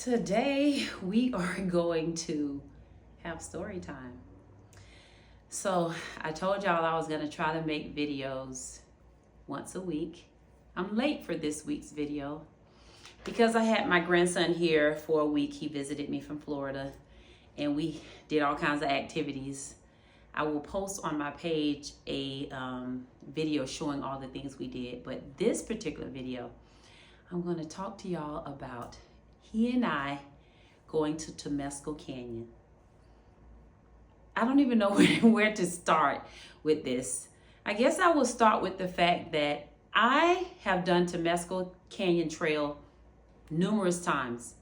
Today we are going to have story time. So I told y'all I was going to try to make videos once a week. I'm late for this week's video because I had my grandson here for a week. He visited me from Florida and we did all kinds of activities. I will post on my page a video showing all the things we did, but this particular video, I'm going to talk to y'all about he and I going to Temescal Canyon. I don't even know where to start with this. I guess I will start with the fact that I have done Temescal Canyon Trail numerous times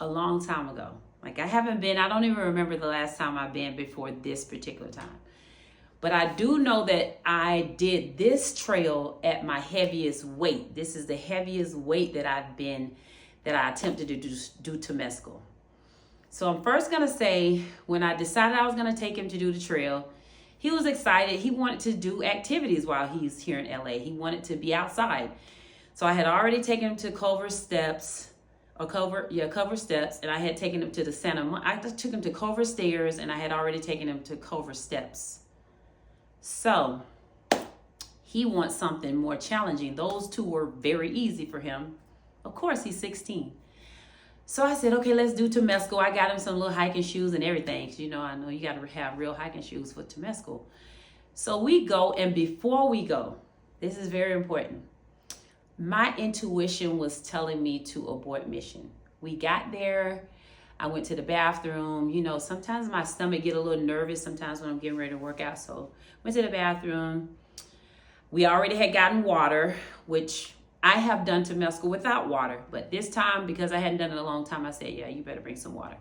a long time ago. Like I don't even remember the last time I've been before this particular time. But I do know that I did this trail at my heaviest weight. This is the heaviest weight that I attempted to do Temescal. So I'm first gonna say, when I decided I was gonna take him to do the trail, he was excited. He wanted to do activities while he's here in LA. He wanted to be outside. So I had already taken him to Culver Steps, and I had taken him to I took him to Culver Stairs, and I had already taken him to Culver Steps. So he wants something more challenging. Those two were very easy for him. Of course, he's 16. So I said, okay, let's do Temescal. I got him some little hiking shoes and everything. I know you got to have real hiking shoes for Temescal. So we go, and before we go, this is very important. My intuition was telling me to abort mission. We got there. I went to the bathroom. Sometimes my stomach get a little nervous sometimes when I'm getting ready to work out. So went to the bathroom. We already had gotten water, which I have done Temescal without water, but this time, because I hadn't done it in a long time, I said, yeah, you better bring some water.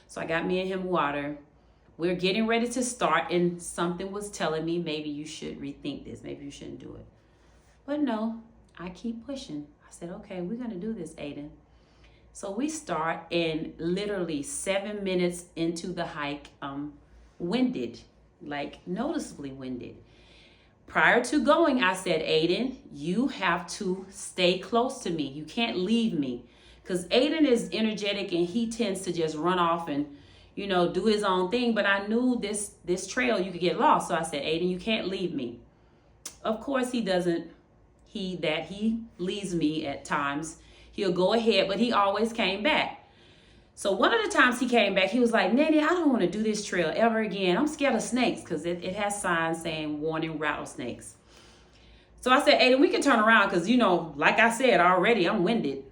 So I got me and him water. We're getting ready to start, and something was telling me, maybe you should rethink this. Maybe you shouldn't do it. But no, I keep pushing. I said, okay, we're going to do this, Aiden. So we start, and literally 7 minutes into the hike, winded, like noticeably winded. Prior to going, I said, Aiden, you have to stay close to me. You can't leave me. Because Aiden is energetic and he tends to just run off and, do his own thing. But I knew this trail, you could get lost. So I said, Aiden, you can't leave me. Of course, he doesn't. He leaves me at times. He'll go ahead, but he always came back. So one of the times he came back, he was like, Nanny, I don't want to do this trail ever again. I'm scared of snakes, because it has signs saying warning rattlesnakes. So I said, Aiden, we can turn around because, like I said already, I'm winded.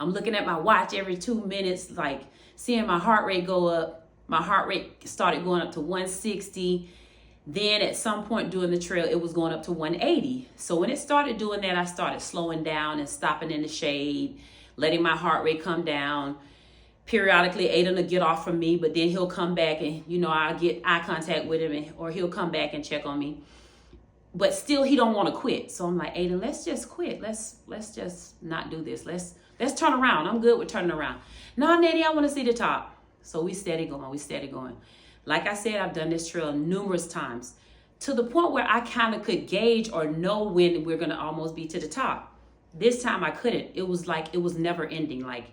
I'm looking at my watch every 2 minutes, like seeing my heart rate go up. My heart rate started going up to 160. Then at some point during the trail, it was going up to 180. So when it started doing that, I started slowing down and stopping in the shade, letting my heart rate come down. Periodically, Aiden will get off from me, but then he'll come back and, I'll get eye contact with him, or he'll come back and check on me. But still, he don't want to quit. So I'm like, Aiden, let's just quit. Let's just not do this. Let's turn around. I'm good with turning around. No, Nanny, I want to see the top. So we steady going. Like I said, I've done this trail numerous times to the point where I kind of could gauge or know when we're going to almost be to the top. This time I couldn't. It was like it was never ending. Like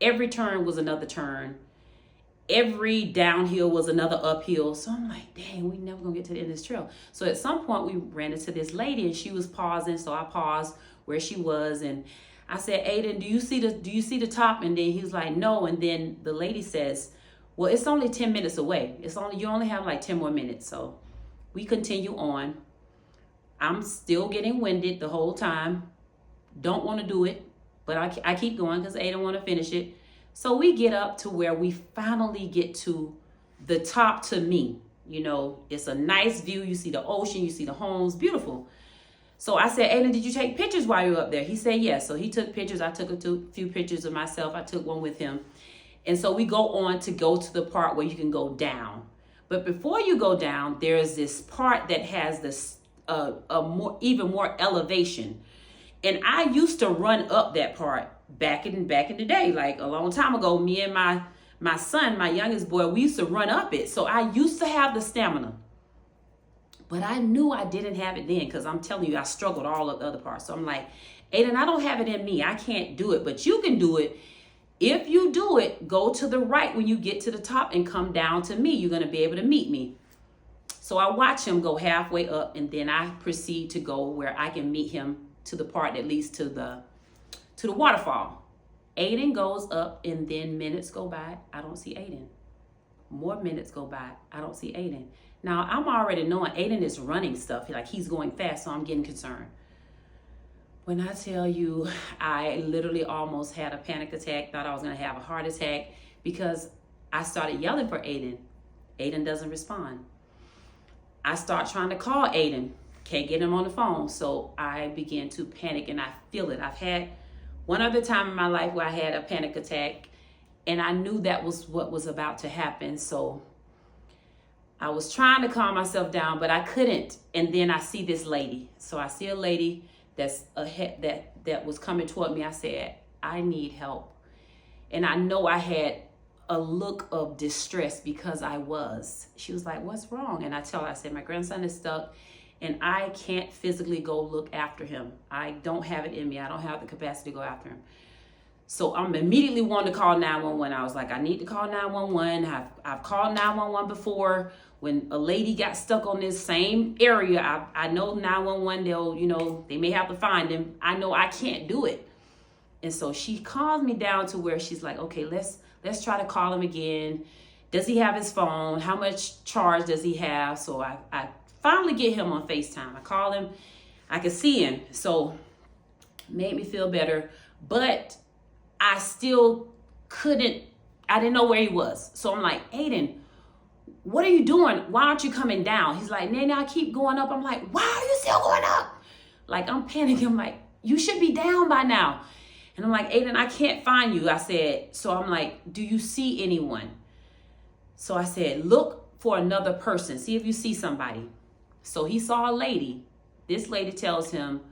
every turn was another turn. Every downhill was another uphill. So I'm like, dang, we never gonna get to the end of this trail. So at some point we ran into this lady and she was pausing. So I paused where she was and I said, Aiden, do you see the top? And then he was like, no. And then the lady says, well, it's only 10 minutes away. You only have like 10 more minutes. So we continue on. I'm still getting winded the whole time. Don't want to do it. But I keep going because I don't want to finish it. So we get up to where we finally get to the top to me. It's a nice view. You see the ocean, you see the homes, beautiful. So I said, Aiden, did you take pictures while you were up there? He said, yes. So he took pictures. I took a few pictures of myself. I took one with him. And so we go to the part where you can go down. But before you go down, there's this part that has this even more elevation. And I used to run up that part back in the day, like a long time ago. Me and my son, my youngest boy, we used to run up it. So I used to have the stamina. But I knew I didn't have it then because I'm telling you, I struggled all of the other parts. So I'm like, Aiden, I don't have it in me. I can't do it, but you can do it If you do it, go to the right when you get to the top and come down to me. You're going to be able to meet me. So I watch him go halfway up, and then I proceed to go where I can meet him to the part that leads to the waterfall. Aiden goes up, and then minutes go by. I don't see Aiden. More minutes go by. I don't see Aiden. Now, I'm already knowing Aiden is running stuff. Like, he's going fast, so I'm getting concerned. When I tell you, I literally almost had a panic attack, thought I was going to have a heart attack, because I started yelling for Aiden. Aiden doesn't respond. I start trying to call Aiden. Can't get him on the phone. So I began to panic, and I feel it. I've had one other time in my life where I had a panic attack, and I knew that was what was about to happen. So I was trying to calm myself down, but I couldn't. And then I see this lady. So I see a lady that's ahead, that was coming toward me. I said, I need help. And I know I had a look of distress, because I was. She was like, what's wrong? And I tell her, I said, my grandson is stuck, and I can't physically go look after him. I don't have it in me. I don't have the capacity to go after him. So I'm immediately wanting to call 911. I was like, I need to call 911. I've called 911 before. When a lady got stuck on this same area, I know 911, they may have to find him. I know I can't do it. And so she calmed me down to where she's like, okay, let's try to call him again. Does he have his phone? How much charge does he have? So I finally get him on FaceTime. I call him. I can see him. So made me feel better. But I still I didn't know where he was. So I'm like, Aiden, what are you doing? Why aren't you coming down? He's like, Nana, I keep going up. I'm like, why are you still going up? Like, I'm panicking. I'm like, you should be down by now. And I'm like, Aiden, I can't find you. I said, so I'm like, do you see anyone? So I said, look for another person. See if you see somebody. So he saw a lady. This lady tells him,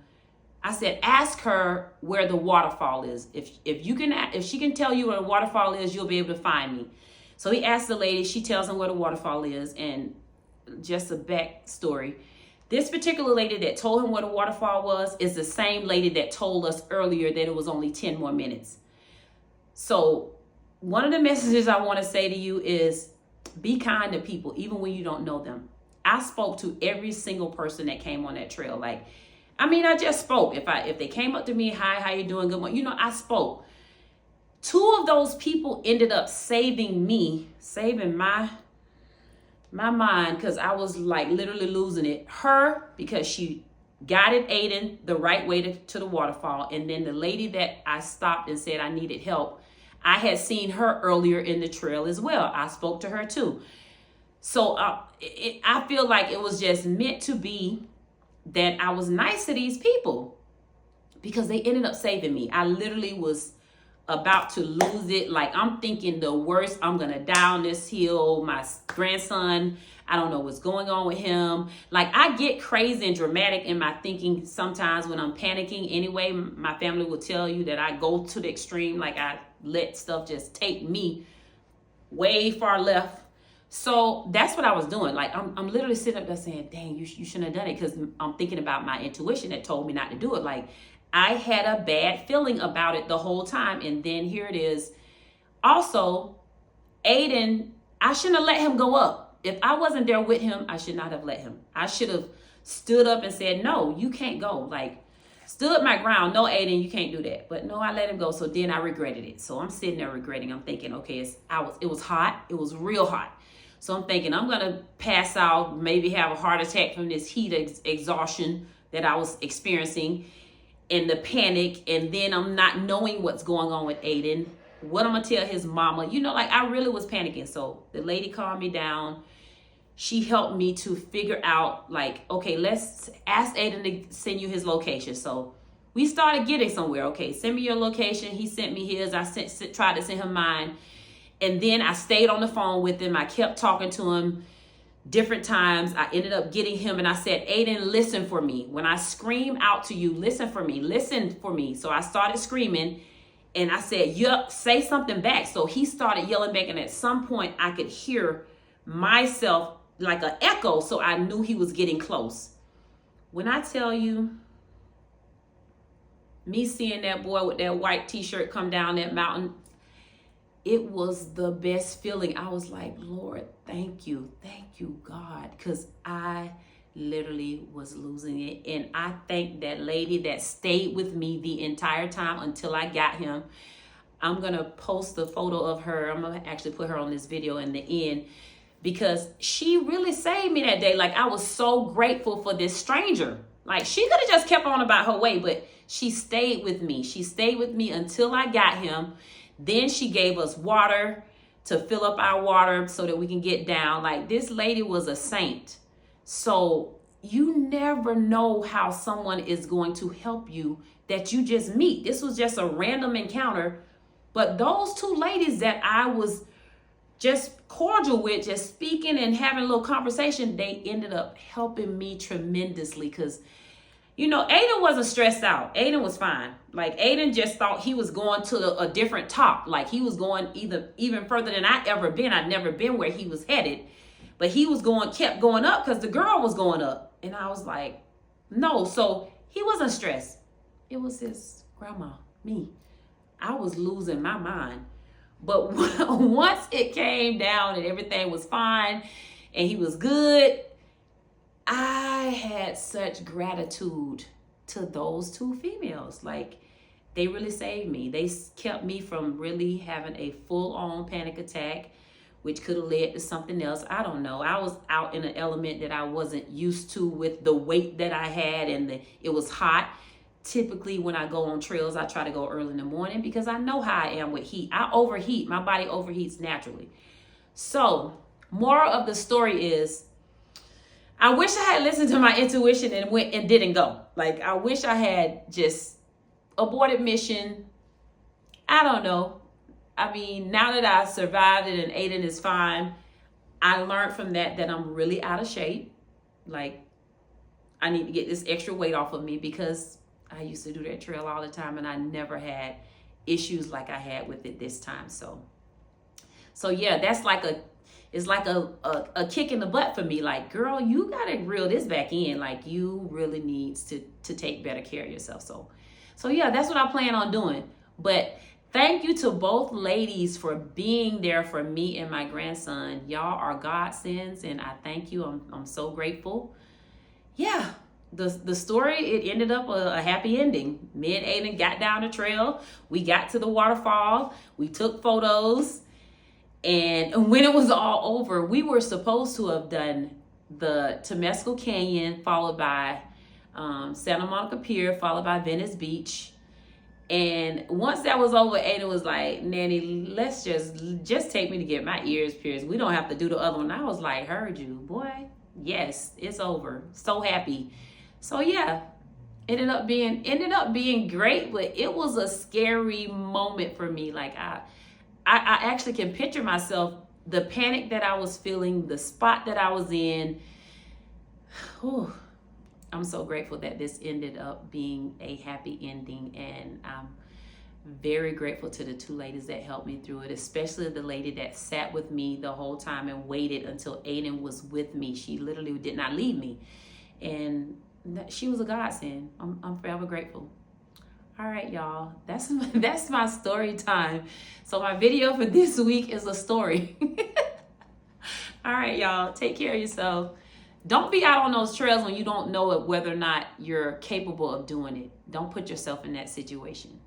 I said, ask her where the waterfall is. If she can tell you where the waterfall is, you'll be able to find me. So he asked the lady, she tells him where the waterfall is. And just a backstory, this particular lady that told him where the waterfall was is the same lady that told us earlier that it was only 10 more minutes. So one of the messages I want to say to you is be kind to people, even when you don't know them. I spoke to every single person that came on that trail. I just spoke. If they came up to me, hi, how you doing? Good morning. I spoke. 2 of those people ended up saving my mind, because I was like literally losing it. Her, because she guided Aiden the right way to the waterfall. And then the lady that I stopped and said I needed help, I had seen her earlier in the trail as well. I spoke to her too. So I feel like it was just meant to be that I was nice to these people, because they ended up saving me. I literally was about to lose it. Like, I'm thinking the worst. I'm going to die on this hill. My grandson, I don't know what's going on with him. Like, I get crazy and dramatic in my thinking sometimes when I'm panicking. Anyway, my family will tell you that I go to the extreme. Like, I let stuff just take me way far left. So that's what I was doing. Like, I'm literally sitting up there saying, dang, you shouldn't have done it, because I'm thinking about my intuition that told me not to do it. Like, I had a bad feeling about it the whole time. And then here it is. Also, Aiden, I shouldn't have let him go up. If I wasn't there with him, I should not have let him. I should have stood up and said, no, you can't go. Like, stood my ground. No, Aiden, you can't do that. But no, I let him go. So then I regretted it. So I'm sitting there regretting. I'm thinking, okay, it was hot. It was real hot. So I'm thinking I'm going to pass out, maybe have a heart attack from this heat exhaustion that I was experiencing, and the panic. And then I'm not knowing what's going on with Aiden. What I'm going to tell his mama. I really was panicking. So the lady calmed me down. She helped me to figure out, like, okay, let's ask Aiden to send you his location. So we started getting somewhere. Okay, send me your location. He sent me his. I tried to send him mine. And then I stayed on the phone with him. I kept talking to him different times. I ended up getting him, and I said, Aiden, listen for me. When I scream out to you, listen for me. Listen for me. So I started screaming, and I said, yup, say something back. So he started yelling back, and at some point I could hear myself like an echo, so I knew he was getting close. When I tell you, me seeing that boy with that white t-shirt come down that mountain, it was the best feeling. I was like, Lord, thank you, God, because I literally was losing it. And I thank that lady that stayed with me the entire time until I got him. I'm gonna post a photo of her. I'm gonna actually put her on this video in the end, because she really saved me that day. Like, I was so grateful for this stranger. Like, she could have just kept on about her way, but she stayed with me. She stayed with me until I got him. Then she gave us water to fill up our water so that we can get down. Like, this lady was a saint. So you never know how someone is going to help you that you just meet. This was just a random encounter. But those two ladies that I was just cordial with, just speaking and having a little conversation, they ended up helping me tremendously. Because, you know, Aiden wasn't stressed out. Aiden was fine. Like, Aiden just thought he was going to a different top. Like, he was going even further than I ever been. I'd never been where he was headed. But he was kept going up because the girl was going up. And I was like, no. So he wasn't stressed. It was his grandma, me. I was losing my mind. But once it came down and everything was fine and he was good, I had such gratitude to those two females. Like, they really saved me. They kept me from really having a full-on panic attack, which could have led to something else. I don't know. I was out in an element that I wasn't used to with the weight that I had, and it was hot. Typically, when I go on trails, I try to go early in the morning because I know how I am with heat. I overheat. My body overheats naturally. So, moral of the story is, I wish I had listened to my intuition and went and didn't go. Like, I wish I had just aborted mission. I don't know. I mean, now that I survived it and Aiden is fine, I learned from that I'm really out of shape. Like, I need to get this extra weight off of me because I used to do that trail all the time and I never had issues like I had with it this time. So yeah, that's like it's like a kick in the butt for me. Like, girl, you gotta reel this back in. Like, you really needs to take better care of yourself. So yeah, that's what I plan on doing. But thank you to both ladies for being there for me and my grandson. Y'all are godsends, and I thank you. I'm so grateful. Yeah. The story, it ended up a happy ending. Me and Aiden got down the trail. We got to the waterfall. We took photos. And when it was all over, we were supposed to have done the Temescal Canyon, followed by Santa Monica Pier, followed by Venice Beach. And once that was over, Aiden was like, Nanny, let's just take me to get my ears pierced. We don't have to do the other one. I was like, heard you, boy. Yes, it's over. So happy. So yeah, ended up being great, but it was a scary moment for me. Like, I actually can picture myself, the panic that I was feeling, the spot that I was in. Whew. I'm so grateful that this ended up being a happy ending, and I'm very grateful to the two ladies that helped me through it, especially the lady that sat with me the whole time and waited until Aiden was with me. She literally did not leave me, and she was a godsend. I'm forever grateful. All right, y'all, that's my story time. So my video for this week is a story. All right, y'all, take care of yourself. Don't be out on those trails when you don't know whether or not you're capable of doing it. Don't put yourself in that situation.